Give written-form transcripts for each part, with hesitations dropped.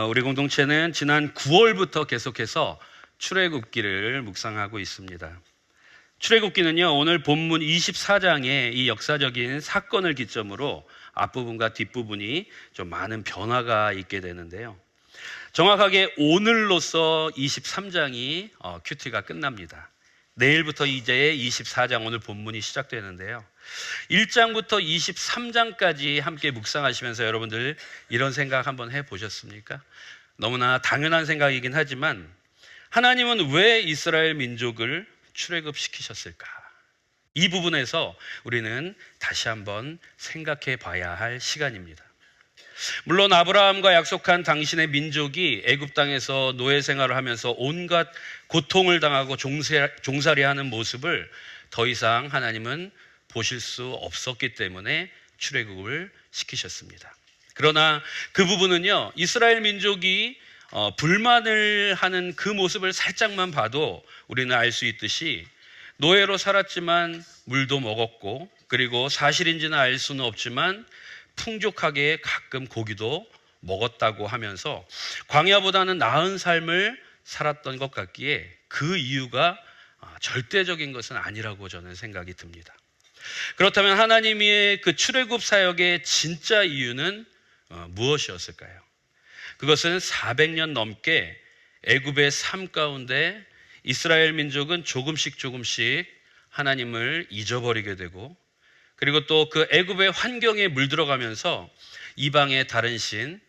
우리 공동체는 지난 9월부터 계속해서 출애굽기를 묵상하고 있습니다. 출애굽기는요, 오늘 본문 24장의 이 역사적인 사건을 기점으로 앞부분과 뒷부분이 좀 많은 변화가 있게 되는데요. 정확하게 오늘로써 23장이 큐티가 끝납니다. 내일부터 이제 24장 오늘 본문이 시작되는데요. 1장부터 23장까지 함께 묵상하시면서 여러분들 이런 생각 한번 해보셨습니까? 너무나 당연한 생각이긴 하지만 하나님은 왜 이스라엘 민족을 출애굽시키셨을까? 이 부분에서 우리는 다시 한번 생각해 봐야 할 시간입니다. 물론 아브라함과 약속한 당신의 민족이 애굽 땅에서 노예 생활을 하면서 온갖 고통을 당하고 종살이하는 모습을 더 이상 하나님은 보실 수 없었기 때문에 출애굽을 시키셨습니다. 그러나 그 부분은요, 이스라엘 민족이 불만을 하는 그 모습을 살짝만 봐도 우리는 알 수 있듯이 노예로 살았지만 물도 먹었고, 그리고 사실인지는 알 수는 없지만 풍족하게 가끔 고기도 먹었다고 하면서 광야보다는 나은 삶을 살았던 것 같기에 그 이유가 절대적인 것은 아니라고 저는 생각이 듭니다. 그렇다면 하나님의 그 출애굽 사역의 진짜 이유는 무엇이었을까요? 그것은 400년 넘게 애굽의 삶 가운데 이스라엘 민족은 조금씩 하나님을 잊어버리게 되고, 그리고 또 그 애굽의 환경에 물들어가면서 이방의 다른 신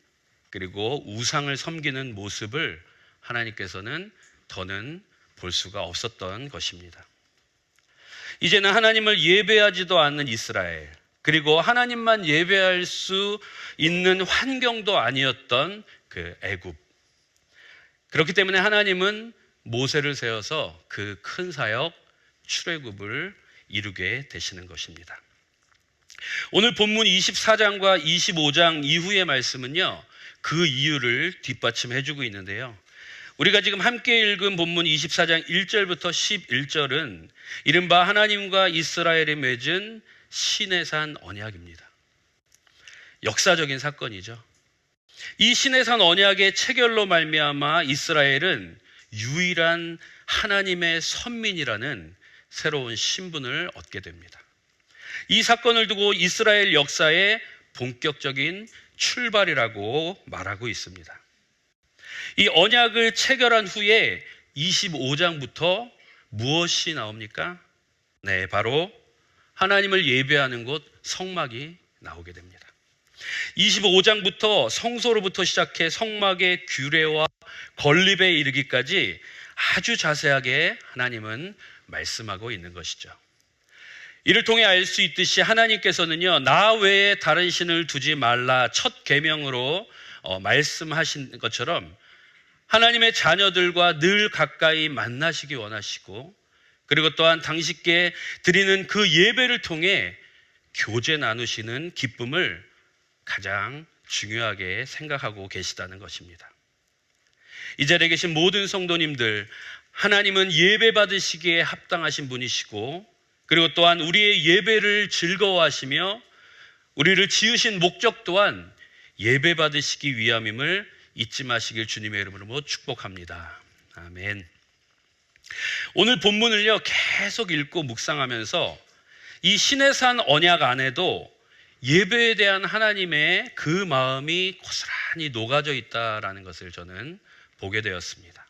그리고 우상을 섬기는 모습을 하나님께서는 더는 볼 수가 없었던 것입니다. 이제는 하나님을 예배하지도 않는 이스라엘, 그리고 하나님만 예배할 수 있는 환경도 아니었던 그 애굽. 그렇기 때문에 하나님은 모세를 세워서 그 큰 사역 출애굽을 이루게 되시는 것입니다. 오늘 본문 24장과 25장 이후의 말씀은요, 그 이유를 뒷받침해주고 있는데요. 우리가 지금 함께 읽은 본문 24장 1절부터 11절은 이른바 하나님과 이스라엘이 맺은 시내산 언약입니다. 역사적인 사건이죠. 이 시내산 언약의 체결로 말미암아 이스라엘은 유일한 하나님의 선민이라는 새로운 신분을 얻게 됩니다. 이 사건을 두고 이스라엘 역사의 본격적인 출발이라고 말하고 있습니다. 이 언약을 체결한 후에 25장부터 무엇이 나옵니까? 네, 바로 하나님을 예배하는 곳 성막이 나오게 됩니다. 25장부터 성소로부터 시작해 성막의 규례와 건립에 이르기까지 아주 자세하게 하나님은 말씀하고 있는 것이죠. 이를 통해 알 수 있듯이 하나님께서는요, 나 외에 다른 신을 두지 말라 첫 계명으로 말씀하신 것처럼 하나님의 자녀들과 늘 가까이 만나시기 원하시고, 그리고 또한 당신께 드리는 그 예배를 통해 교제 나누시는 기쁨을 가장 중요하게 생각하고 계시다는 것입니다. 이 자리에 계신 모든 성도님들, 하나님은 예배 받으시기에 합당하신 분이시고, 그리고 또한 우리의 예배를 즐거워하시며 우리를 지으신 목적 또한 예배 받으시기 위함임을 잊지 마시길 주님의 이름으로 축복합니다. 아멘. 오늘 본문을요, 계속 읽고 묵상하면서 이 시내산 언약 안에도 예배에 대한 하나님의 그 마음이 고스란히 녹아져 있다라는 것을 저는 보게 되었습니다.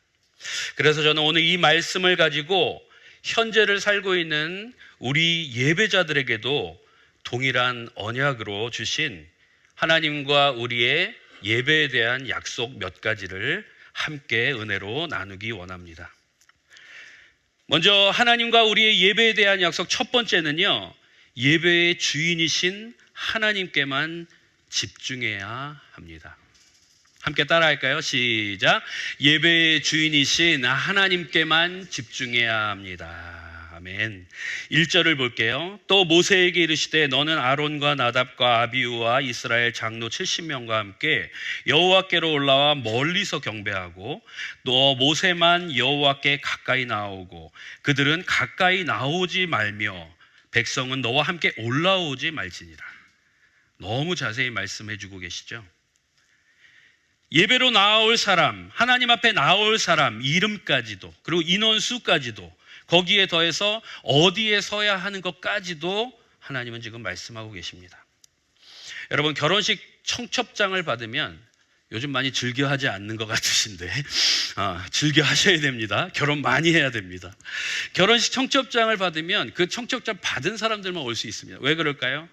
그래서 저는 오늘 이 말씀을 가지고 현재를 살고 있는 우리 예배자들에게도 동일한 언약으로 주신 하나님과 우리의 예배에 대한 약속 몇 가지를 함께 은혜로 나누기 원합니다. 먼저 하나님과 우리의 예배에 대한 약속 첫 번째는요, 예배의 주인이신 하나님께만 집중해야 합니다. 함께 따라할까요? 시작. 예배의 주인이신 하나님께만 집중해야 합니다. 아멘. 1절을 볼게요. 또 모세에게 이르시되 너는 아론과 나답과 아비후와 이스라엘 장로 70명과 함께 여호와께로 올라와 멀리서 경배하고 너 모세만 여호와께 가까이 나오고 그들은 가까이 나오지 말며 백성은 너와 함께 올라오지 말지니라. 너무 자세히 말씀해 주고 계시죠. 예배로 나올 사람, 하나님 앞에 나올 사람 이름까지도, 그리고 인원수까지도, 거기에 더해서 어디에 서야 하는 것까지도 하나님은 지금 말씀하고 계십니다. 여러분, 결혼식 청첩장을 받으면 요즘 많이 즐겨 하지 않는 것 같으신데 즐겨 하셔야 됩니다. 결혼 많이 해야 됩니다. 결혼식 청첩장을 받으면 그 청첩장 받은 사람들만 올 수 있습니다. 왜 그럴까요?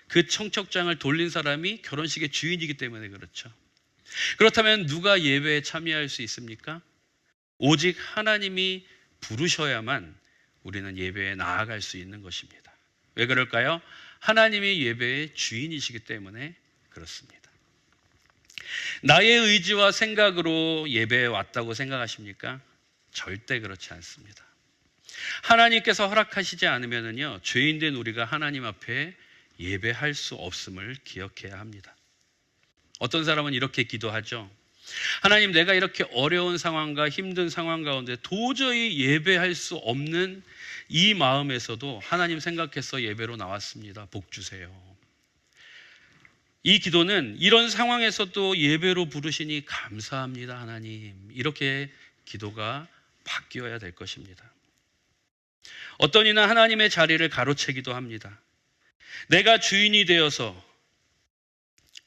그 청첩장을 돌린 사람이 결혼식의 주인이기 때문에 그렇죠. 그렇다면 누가 예배에 참여할 수 있습니까? 오직 하나님이 부르셔야만 우리는 예배에 나아갈 수 있는 것입니다. 왜 그럴까요? 하나님이 예배의 주인이시기 때문에 그렇습니다. 나의 의지와 생각으로 예배에 왔다고 생각하십니까? 절대 그렇지 않습니다. 하나님께서 허락하시지 않으면요, 죄인된 우리가 하나님 앞에 예배할 수 없음을 기억해야 합니다. 어떤 사람은 이렇게 기도하죠. 하나님, 내가 이렇게 어려운 상황과 힘든 상황 가운데 도저히 예배할 수 없는 이 마음에서도 하나님 생각해서 예배로 나왔습니다. 복 주세요. 이 기도는 이런 상황에서도 예배로 부르시니 감사합니다, 하나님. 이렇게 기도가 바뀌어야 될 것입니다. 어떤 이는 하나님의 자리를 가로채기도 합니다. 내가 주인이 되어서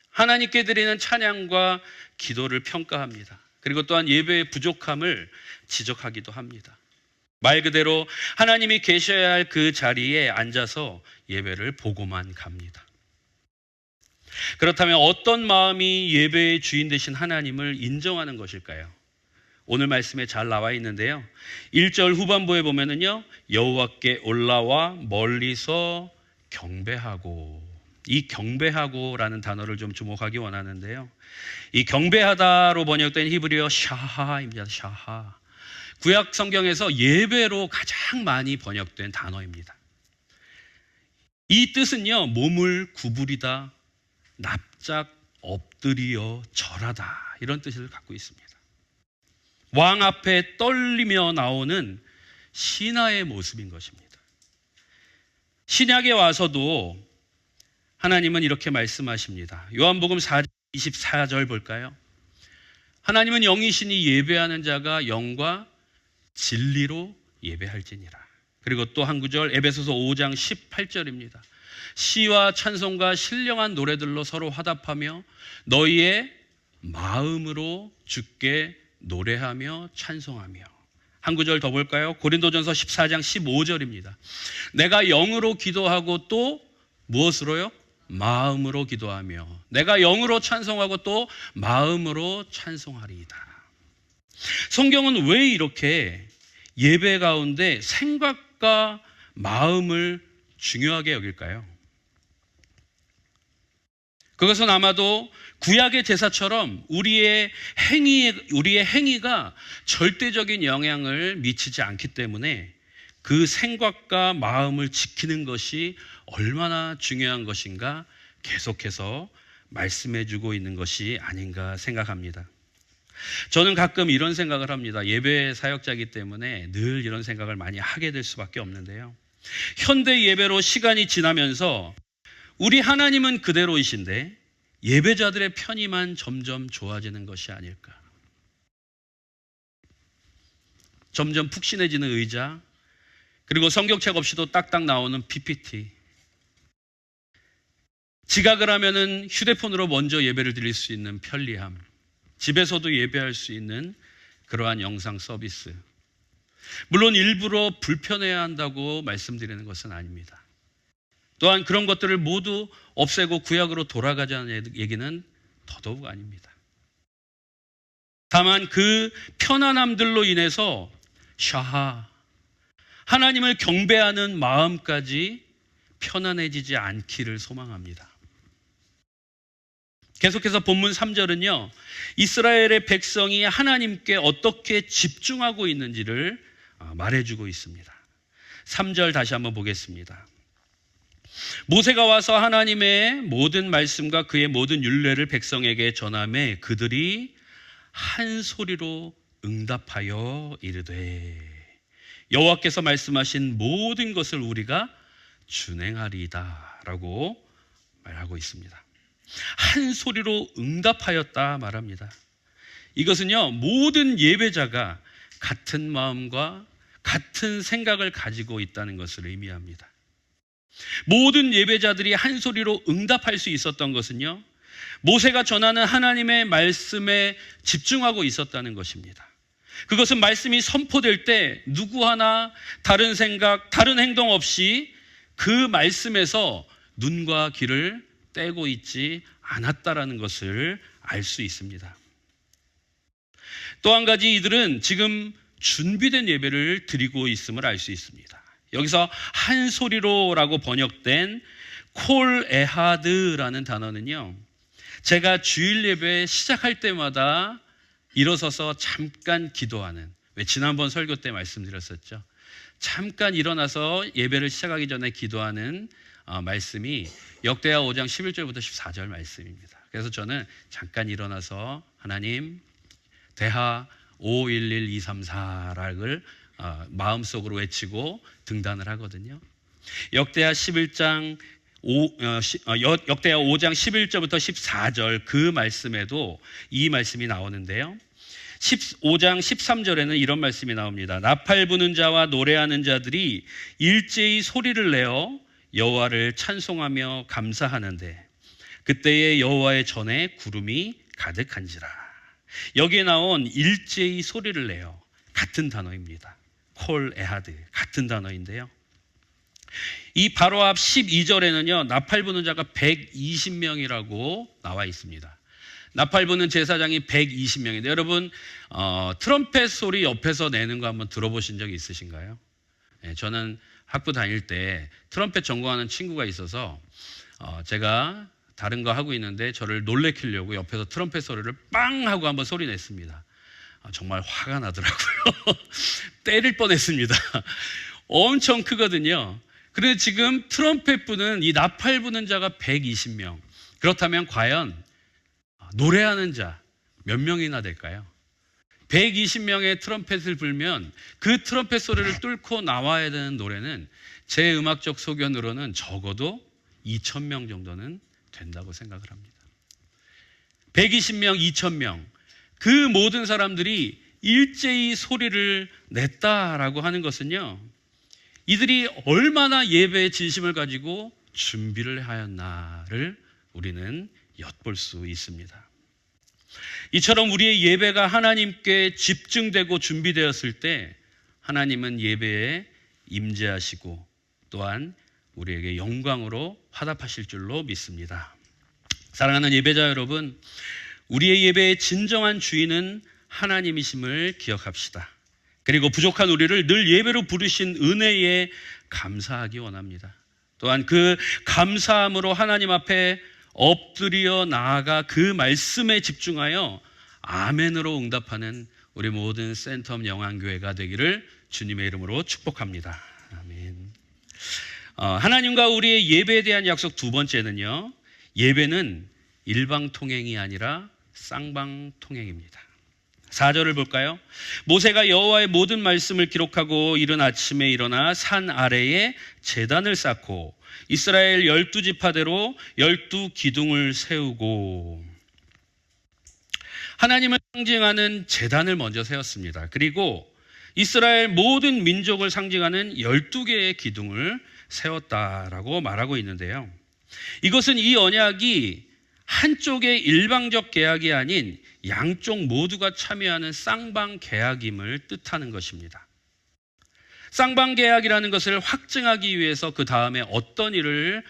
하나님께 드리는 찬양과 기도를 평가합니다. 그리고 또한 예배의 부족함을 지적하기도 합니다. 말 그대로 하나님이 계셔야 할 그 자리에 앉아서 예배를 보고만 갑니다. 그렇다면 어떤 마음이 예배의 주인 되신 하나님을 인정하는 것일까요? 오늘 말씀에 잘 나와 있는데요. 1절 후반부에 보면은요, 여호와께 올라와 멀리서 경배하고, 이 경배하고라는 단어를 좀 주목하기 원하는데요. 이 경배하다로 번역된 히브리어 샤하입니다. 샤하. 구약 성경에서 예배로 가장 많이 번역된 단어입니다. 이 뜻은요, 몸을 구부리다, 납작 엎드리어 절하다, 이런 뜻을 갖고 있습니다. 왕 앞에 떨리며 나오는 신하의 모습인 것입니다. 신약에 와서도 하나님은 이렇게 말씀하십니다. 요한복음 4장 24절 볼까요? 하나님은 영이시니 예배하는 자가 영과 진리로 예배할지니라. 그리고 또 한 구절, 에베소서 5장 18절입니다. 시와 찬송과 신령한 노래들로 서로 화답하며 너희의 마음으로 주께 노래하며 찬송하며. 한 구절 더 볼까요? 고린도전서 14장 15절입니다. 내가 영으로 기도하고 또 무엇으로요? 마음으로 기도하며 내가 영으로 찬송하고 또 마음으로 찬송하리이다. 성경은 왜 이렇게 예배 가운데 생각과 마음을 중요하게 여길까요? 그것은 아마도 구약의 제사처럼 우리의 행위가 절대적인 영향을 미치지 않기 때문에 그 생각과 마음을 지키는 것이 얼마나 중요한 것인가 계속해서 말씀해주고 있는 것이 아닌가 생각합니다. 저는 가끔 이런 생각을 합니다. 예배 사역자이기 때문에 늘 이런 생각을 많이 하게 될 수밖에 없는데요. 현대 예배로 시간이 지나면서 우리 하나님은 그대로이신데 예배자들의 편의만 점점 좋아지는 것이 아닐까. 점점 푹신해지는 의자, 그리고 성경책 없이도 딱딱 나오는 PPT. 지각을 하면은 휴대폰으로 먼저 예배를 드릴 수 있는 편리함. 집에서도 예배할 수 있는 그러한 영상 서비스. 물론 일부러 불편해야 한다고 말씀드리는 것은 아닙니다. 또한 그런 것들을 모두 없애고 구약으로 돌아가자는 얘기는 더더욱 아닙니다. 다만 그 편안함들로 인해서 하나님을 경배하는 마음까지 편안해지지 않기를 소망합니다. 계속해서 본문 3절은요, 이스라엘의 백성이 하나님께 어떻게 집중하고 있는지를 말해주고 있습니다. 3절 다시 한번 보겠습니다. 모세가 와서 하나님의 모든 말씀과 그의 모든 율례를 백성에게 전하매 그들이 한 소리로 응답하여 이르되 여호와께서 말씀하신 모든 것을 우리가 준행하리이다 라고 말하고 있습니다. 한 소리로 응답하였다 말합니다. 이것은요, 모든 예배자가 같은 마음과 같은 생각을 가지고 있다는 것을 의미합니다. 모든 예배자들이 한 소리로 응답할 수 있었던 것은요, 모세가 전하는 하나님의 말씀에 집중하고 있었다는 것입니다. 그것은 말씀이 선포될 때 누구 하나 다른 생각, 다른 행동 없이 그 말씀에서 눈과 귀를 떼고 있지 않았다라는 것을 알 수 있습니다. 또 한 가지, 이들은 지금 준비된 예배를 드리고 있음을 알 수 있습니다. 여기서 한 소리로라고 번역된 콜 에하드라는 단어는요, 제가 주일 예배 시작할 때마다 일어서서 잠깐 기도하는, 왜 지난번 설교 때 말씀드렸었죠. 잠깐 일어나서 예배를 시작하기 전에 기도하는 말씀이 역대하 5장 11절부터 14절 말씀입니다. 그래서 저는 잠깐 일어나서 하나님 대하 511234락을 마음속으로 외치고 등단을 하거든요. 역대하 5장 11절부터 14절 그 말씀에도 이 말씀이 나오는데요. 15장 13절에는 이런 말씀이 나옵니다. 나팔 부는 자와 노래하는 자들이 일제히 소리를 내어 여호와를 찬송하며 감사하는데 그때에 여호와의 전에 구름이 가득한지라. 여기에 나온 일제히 소리를 내어, 같은 단어입니다. 콜 에하드, 같은 단어인데요. 이 바로 앞 12절에는요, 나팔 부는 자가 120명이라고 나와 있습니다. 나팔 부는 제사장이 120명인데 여러분, 트럼펫 소리 옆에서 내는 거 한번 들어보신 적이 있으신가요? 네, 저는 학부 다닐 때 트럼펫 전공하는 친구가 있어서 제가 다른 거 하고 있는데 저를 놀래키려고 옆에서 트럼펫 소리를 빵 하고 한번 소리 냈습니다. 정말 화가 나더라고요. 때릴 뻔했습니다. 엄청 크거든요. 그런데 지금 트럼펫 부는, 이 나팔 부는 자가 120명. 그렇다면 과연 노래하는 자 몇 명이나 될까요? 120명의 트럼펫을 불면 그 트럼펫 소리를 뚫고 나와야 되는 노래는 제 음악적 소견으로는 적어도 2,000명 정도는 된다고 생각을 합니다. 120명, 2,000명, 그 모든 사람들이 일제히 소리를 냈다라고 하는 것은요, 이들이 얼마나 예배의 진심을 가지고 준비를 하였나를 우리는 엿볼 수 있습니다. 이처럼 우리의 예배가 하나님께 집중되고 준비되었을 때 하나님은 예배에 임재하시고 또한 우리에게 영광으로 화답하실 줄로 믿습니다. 사랑하는 예배자 여러분, 우리의 예배의 진정한 주인은 하나님이심을 기억합시다. 그리고 부족한 우리를 늘 예배로 부르신 은혜에 감사하기 원합니다. 또한 그 감사함으로 하나님 앞에 엎드려 나아가 그 말씀에 집중하여 아멘으로 응답하는 우리 모든 센텀 영안교회가 되기를 주님의 이름으로 축복합니다. 아멘. 하나님과 우리의 예배에 대한 약속 두 번째는요, 예배는 일방통행이 아니라 쌍방통행입니다. 4절을 볼까요? 모세가 여호와의 모든 말씀을 기록하고 이른 아침에 일어나 산 아래에 제단을 쌓고 이스라엘 12지파대로 12기둥을 세우고, 하나님을 상징하는 제단을 먼저 세웠습니다. 그리고 이스라엘 모든 민족을 상징하는 12개의 기둥을 세웠다라고 말하고 있는데요. 이것은 이 언약이 한쪽의 일방적 계약이 아닌 양쪽 모두가 참여하는 쌍방 계약임을 뜻하는 것입니다. 쌍방 계약이라는 것을 확증하기 위해서 그 다음에 어떤 일을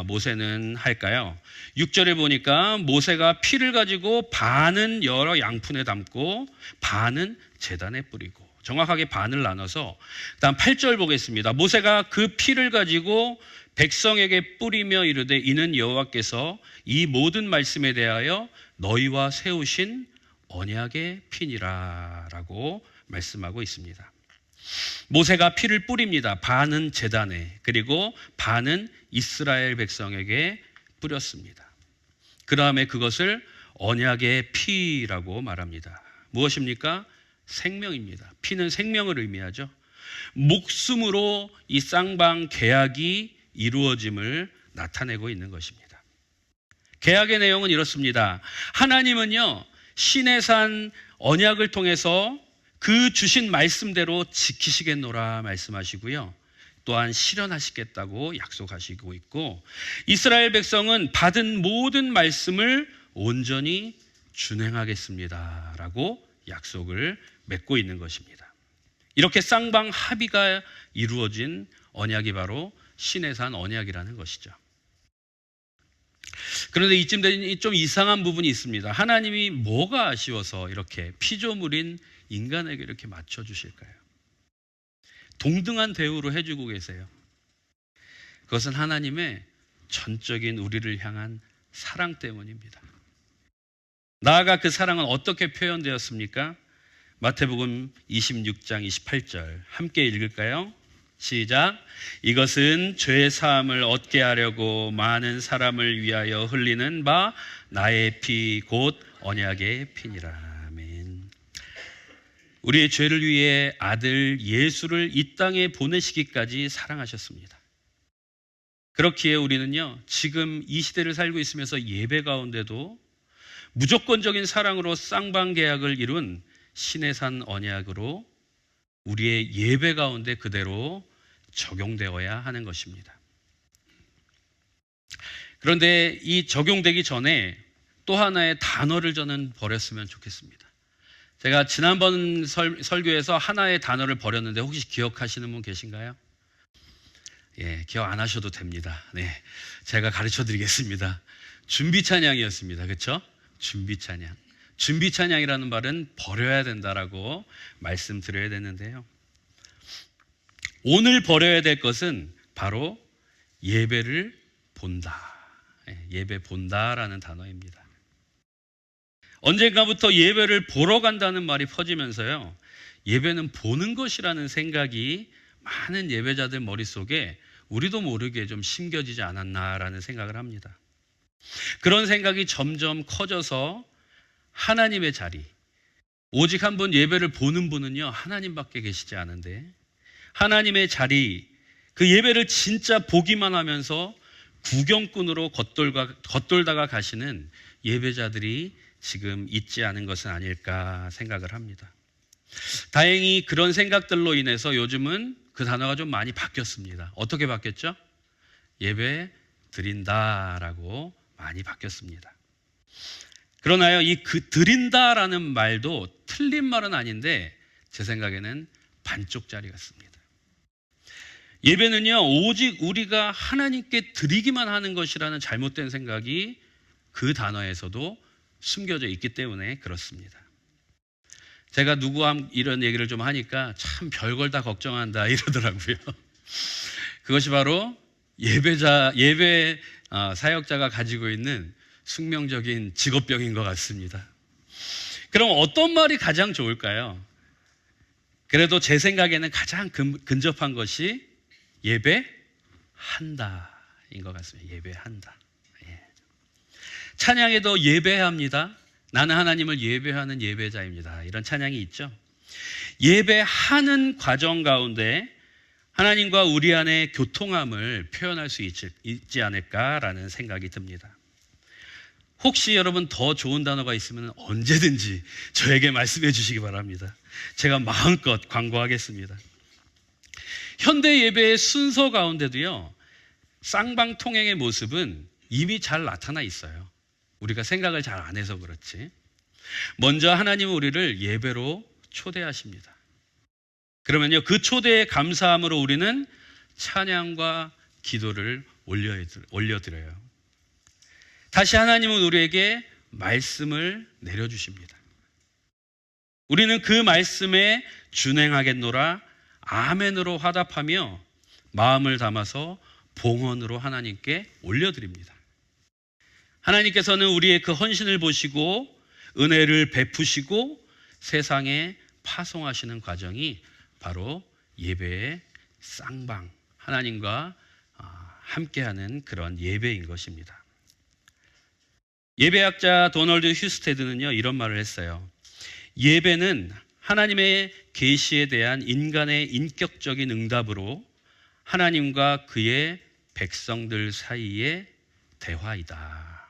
모세는 할까요? 6절에 보니까 모세가 피를 가지고 반은 여러 양푼에 담고 반은 제단에 뿌리고, 정확하게 반을 나눠서, 다음 8절 보겠습니다. 모세가 그 피를 가지고 백성에게 뿌리며 이르되 이는 여호와께서 이 모든 말씀에 대하여 너희와 세우신 언약의 피니라 라고 말씀하고 있습니다. 모세가 피를 뿌립니다. 반은 제단에, 그리고 반은 이스라엘 백성에게 뿌렸습니다. 그 다음에 그것을 언약의 피라고 말합니다. 무엇입니까? 생명입니다. 피는 생명을 의미하죠. 목숨으로 이 쌍방 계약이 이루어짐을 나타내고 있는 것입니다. 계약의 내용은 이렇습니다. 하나님은요, 시내산 언약을 통해서 그 주신 말씀대로 지키시겠노라 말씀하시고요. 또한 실현하시겠다고 약속하시고 있고, 이스라엘 백성은 받은 모든 말씀을 온전히 준행하겠습니다 라고 약속을 맺고 있는 것입니다. 이렇게 쌍방합의가 이루어진 언약이 바로 시내산 언약이라는 것이죠. 그런데 이쯤 되니 좀 이상한 부분이 있습니다. 하나님이 뭐가 아쉬워서 이렇게 피조물인 인간에게 이렇게 맞춰주실까요? 동등한 대우로 해주고 계세요. 그것은 하나님의 전적인 우리를 향한 사랑 때문입니다. 나아가 그 사랑은 어떻게 표현되었습니까? 마태복음 26장 28절 함께 읽을까요? 시작. 이것은 죄 사함을 얻게 하려고 많은 사람을 위하여 흘리는 바 나의 피 곧 언약의 피니라. 아멘. 우리의 죄를 위해 아들 예수를 이 땅에 보내시기까지 사랑하셨습니다. 그렇기에 우리는요, 지금 이 시대를 살고 있으면서 예배 가운데도 무조건적인 사랑으로 쌍방계약을 이룬 시내산 언약으로 우리의 예배 가운데 그대로 적용되어야 하는 것입니다. 그런데 이 적용되기 전에 또 하나의 단어를 저는 버렸으면 좋겠습니다. 제가 지난번 설교에서 하나의 단어를 버렸는데 혹시 기억하시는 분 계신가요? 예, 기억 안 하셔도 됩니다. 네, 제가 가르쳐 드리겠습니다. 준비 찬양이었습니다. 그렇죠? 준비 찬양. 준비 찬양이라는 말은 버려야 된다라고 말씀드려야 되는데요. 오늘 버려야 될 것은 바로 예배를 본다. 예배 본다라는 단어입니다. 언젠가부터 예배를 보러 간다는 말이 퍼지면서요, 예배는 보는 것이라는 생각이 많은 예배자들 머릿속에 우리도 모르게 좀 심겨지지 않았나라는 생각을 합니다. 그런 생각이 점점 커져서 하나님의 자리, 오직 한 분 예배를 보는 분은요, 하나님밖에 계시지 않은데 하나님의 자리, 그 예배를 진짜 보기만 하면서 구경꾼으로 겉돌다가 가시는 예배자들이 지금 있지 않은 것은 아닐까 생각을 합니다. 다행히 그런 생각들로 인해서 요즘은 그 단어가 좀 많이 바뀌었습니다. 어떻게 바뀌었죠? 예배 드린다라고 많이 바뀌었습니다. 그러나요, 이 드린다라는 말도 틀린 말은 아닌데 제 생각에는 반쪽짜리 같습니다. 예배는요, 오직 우리가 하나님께 드리기만 하는 것이라는 잘못된 생각이 그 단어에서도 숨겨져 있기 때문에 그렇습니다. 제가 누구와 이런 얘기를 좀 하니까 참 별걸 다 걱정한다 이러더라고요. 그것이 바로 예배 사역자가 가지고 있는 숙명적인 직업병인 것 같습니다. 그럼 어떤 말이 가장 좋을까요? 그래도 제 생각에는 가장 근접한 것이 예배한다인 것 같습니다. 예배한다. 예. 찬양에도 예배합니다. 나는 하나님을 예배하는 예배자입니다. 이런 찬양이 있죠. 예배하는 과정 가운데 하나님과 우리 안의 교통함을 표현할 수 있지 않을까라는 생각이 듭니다. 혹시 여러분 더 좋은 단어가 있으면 언제든지 저에게 말씀해 주시기 바랍니다. 제가 마음껏 광고하겠습니다. 현대 예배의 순서 가운데도요, 쌍방통행의 모습은 이미 잘 나타나 있어요. 우리가 생각을 잘 안 해서 그렇지. 먼저 하나님은 우리를 예배로 초대하십니다. 그러면요, 그 초대에 감사함으로 우리는 찬양과 기도를 올려드려요. 다시 하나님은 우리에게 말씀을 내려주십니다. 우리는 그 말씀에 준행하겠노라 아멘으로 화답하며 마음을 담아서 봉헌으로 하나님께 올려드립니다. 하나님께서는 우리의 그 헌신을 보시고 은혜를 베푸시고 세상에 파송하시는 과정이 바로 예배의 쌍방, 하나님과 함께하는 그런 예배인 것입니다. 예배학자 도널드 휴스테드는요, 이런 말을 했어요. 예배는 하나님의 계시에 대한 인간의 인격적인 응답으로 하나님과 그의 백성들 사이의 대화이다.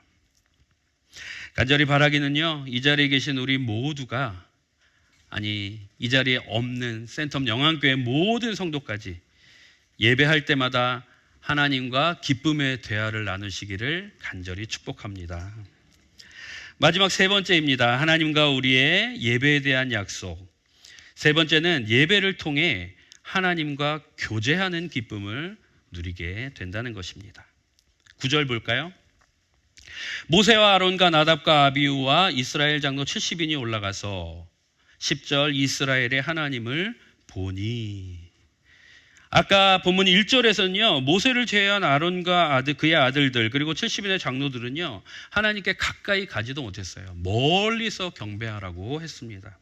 간절히 바라기는요, 이 자리에 계신 우리 모두가, 아니 이 자리에 없는 센텀 영안교회 모든 성도까지 예배할 때마다 하나님과 기쁨의 대화를 나누시기를 간절히 축복합니다. 마지막 세 번째입니다. 하나님과 우리의 예배에 대한 약속. 세 번째는 예배를 통해 하나님과 교제하는 기쁨을 누리게 된다는 것입니다. 9절 볼까요? 모세와 아론과 나답과 아비후와 이스라엘 장로 70인이 올라가서 10절 이스라엘의 하나님을 보니. 아까 본문 1절에서는요, 모세를 제외한 아론과 그의 아들들 그리고 70인의 장로들은요, 하나님께 가까이 가지도 못했어요. 멀리서 경배하라고 했습니다.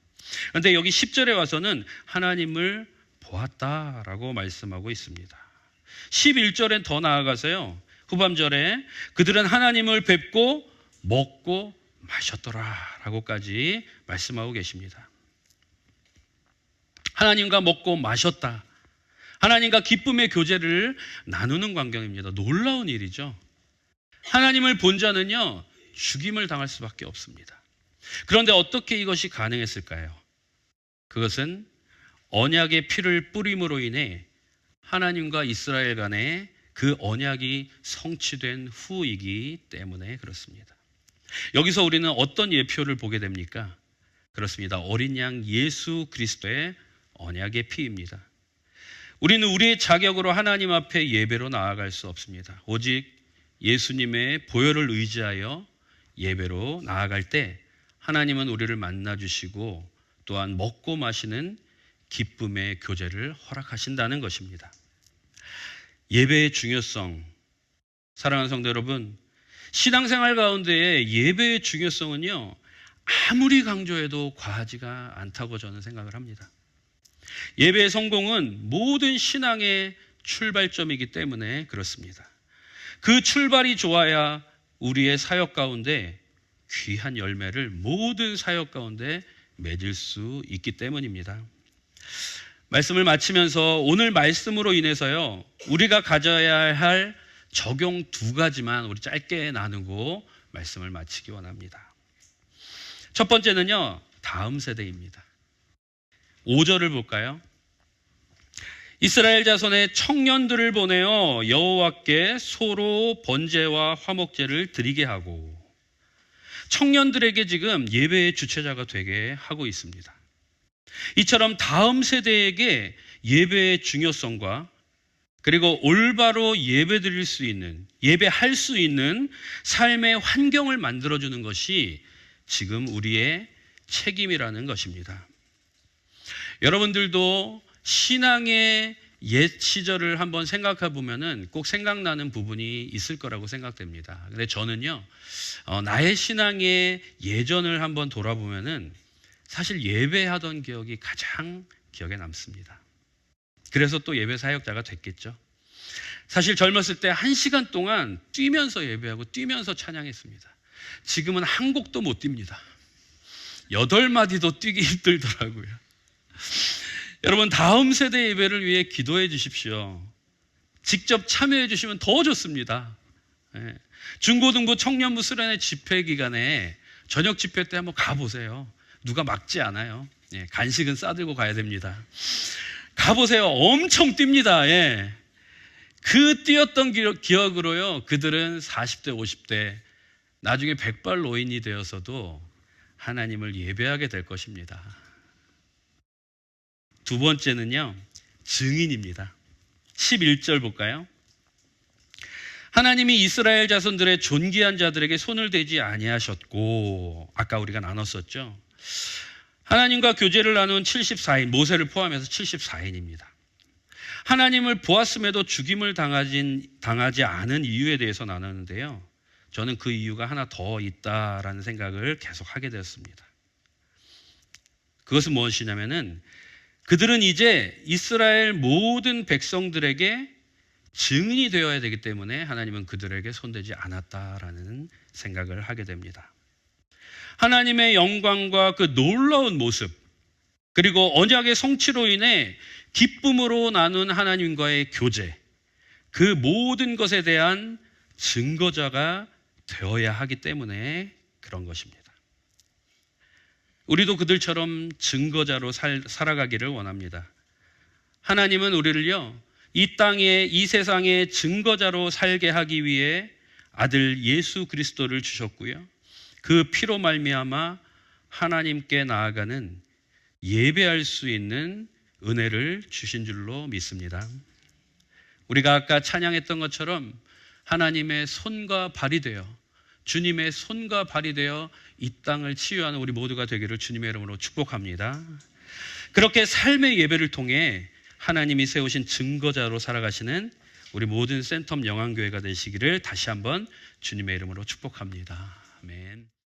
그런데 여기 10절에 와서는 하나님을 보았다라고 말씀하고 있습니다. 11절엔 더 나아가서요, 후반절에 그들은 하나님을 뵙고 먹고 마셨더라라고까지 말씀하고 계십니다. 하나님과 먹고 마셨다. 하나님과 기쁨의 교제를 나누는 광경입니다. 놀라운 일이죠. 하나님을 본 자는요, 죽임을 당할 수밖에 없습니다. 그런데 어떻게 이것이 가능했을까요? 그것은 언약의 피를 뿌림으로 인해 하나님과 이스라엘 간에 그 언약이 성취된 후이기 때문에 그렇습니다. 여기서 우리는 어떤 예표를 보게 됩니까? 그렇습니다. 어린 양 예수 그리스도의 언약의 피입니다. 우리는 우리의 자격으로 하나님 앞에 예배로 나아갈 수 없습니다. 오직 예수님의 보혈을 의지하여 예배로 나아갈 때 하나님은 우리를 만나주시고 또한 먹고 마시는 기쁨의 교제를 허락하신다는 것입니다. 예배의 중요성, 사랑하는 성도 여러분, 신앙생활 가운데의 예배의 중요성은요, 아무리 강조해도 과하지가 않다고 저는 생각을 합니다. 예배의 성공은 모든 신앙의 출발점이기 때문에 그렇습니다. 그 출발이 좋아야 우리의 사역 가운데 귀한 열매를 모든 사역 가운데 맺을 수 있기 때문입니다. 말씀을 마치면서 오늘 말씀으로 인해서요, 우리가 가져야 할 적용 2가지만 우리 짧게 나누고 말씀을 마치기 원합니다. 첫 번째는요, 다음 세대입니다. 5절을 볼까요? 이스라엘 자손의 청년들을 보내어 여호와께 소로 번제와 화목제를 드리게 하고, 청년들에게 지금 예배의 주체자가 되게 하고 있습니다. 이처럼 다음 세대에게 예배의 중요성과 그리고 올바로 예배드릴 수 있는, 예배할 수 있는 삶의 환경을 만들어주는 것이 지금 우리의 책임이라는 것입니다. 여러분들도 신앙의 옛 시절을 한번 생각해 보면은 꼭 생각나는 부분이 있을 거라고 생각됩니다. 근데 저는요, 나의 신앙의 예전을 한번 돌아보면은 사실 예배하던 기억이 가장 기억에 남습니다. 그래서 또 예배 사역자가 됐겠죠. 사실 젊었을 때 1시간 동안 뛰면서 예배하고 뛰면서 찬양했습니다. 지금은 한 곡도 못 뜁니다. 8마디도 뛰기 힘들더라고요. 여러분, 다음 세대 예배를 위해 기도해 주십시오. 직접 참여해 주시면 더 좋습니다. 중고등부 청년부 수련회 집회 기간에 저녁 집회 때 한번 가보세요. 누가 막지 않아요. 간식은 싸들고 가야 됩니다. 가보세요. 엄청 뜁니다. 그 뛰었던 기억으로요, 그들은 40대 50대 나중에 백발 노인이 되어서도 하나님을 예배하게 될 것입니다. 두 번째는요, 증인입니다. 11절 볼까요? 하나님이 이스라엘 자손들의 존귀한 자들에게 손을 대지 아니하셨고, 아까 우리가 나눴었죠. 하나님과 교제를 나눈 74인, 모세를 포함해서 74인입니다. 하나님을 보았음에도 죽임을 당하지 않은 이유에 대해서 나눴는데요, 저는 그 이유가 하나 더 있다라는 생각을 계속 하게 되었습니다. 그것은 무엇이냐면은, 그들은 이제 이스라엘 모든 백성들에게 증인이 되어야 되기 때문에 하나님은 그들에게 손대지 않았다라는 생각을 하게 됩니다. 하나님의 영광과 그 놀라운 모습, 그리고 언약의 성취로 인해 기쁨으로 나눈 하나님과의 교제, 그 모든 것에 대한 증거자가 되어야 하기 때문에 그런 것입니다. 우리도 그들처럼 증거자로 살아가기를 원합니다. 하나님은 우리를요, 이 땅에, 이 세상에 증거자로 살게 하기 위해 아들 예수 그리스도를 주셨고요. 그 피로 말미암아 하나님께 나아가는 예배할 수 있는 은혜를 주신 줄로 믿습니다. 우리가 아까 찬양했던 것처럼 하나님의 손과 발이 되어, 주님의 손과 발이 되어 이 땅을 치유하는 우리 모두가 되기를 주님의 이름으로 축복합니다. 그렇게 삶의 예배를 통해 하나님이 세우신 증거자로 살아가시는 우리 모든 센텀 영안교회가 되시기를 다시 한번 주님의 이름으로 축복합니다. 아멘.